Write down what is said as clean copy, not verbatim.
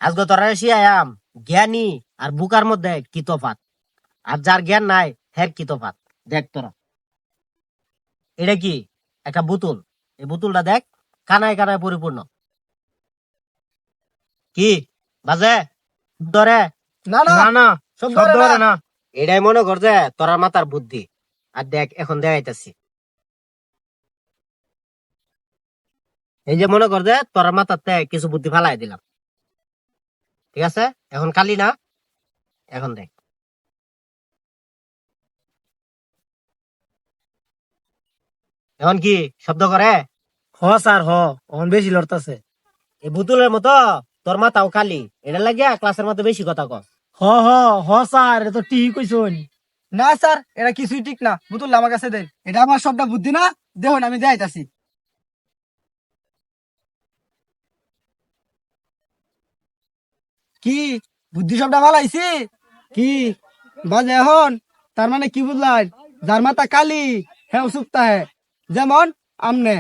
আজকে তোরা শিয়াম জ্ঞানী আর বুকার মধ্যে কি তফাৎ, আর যার জ্ঞান নাই হের কি তফাৎ। দেখ তোরা, এটা কি একটা বোতল, এই বোতলটা দেখ কানায় কানায় পরিপূর্ণ। কি বাজে ধরে? না না না না, সব সব ধরে ধরে না। না। এটাই মনে কর যে তোরা মাথার বুদ্ধি। আর দেখ এখন দেখাইতেছি, এই যে মনে কর যে তোরা মাথাতে কিছু বুদ্ধি ফালাই দিলাম, ঠিক আছে? এখন কালি না, এখন দেখ। এখন কি শব্দ করে? হ স্যার হ, অন বেশি লড়তাছে। এই বোতলের মতো তোর মাথাও খালি, এটা লাগিয়া ক্লাসের মধ্যে বেশি কথা কর। হ হ হ স্যার, এটা তো ঠিক কইছুন। না স্যার, এটা কিছুই ঠিক না। বুতুল আমার কাছে দেন, এটা আমার সবটা বুদ্ধি না। দেখুন আমি দেখাইতাছি। কি বুদ্ধি সবটা ভালাইছি? কি বাজে এখন? তার মানে কি বুঝলাই? যার মাথা কালি হ্যাঁ সুপ্তা হ্যাঁ, যেমন আমনে।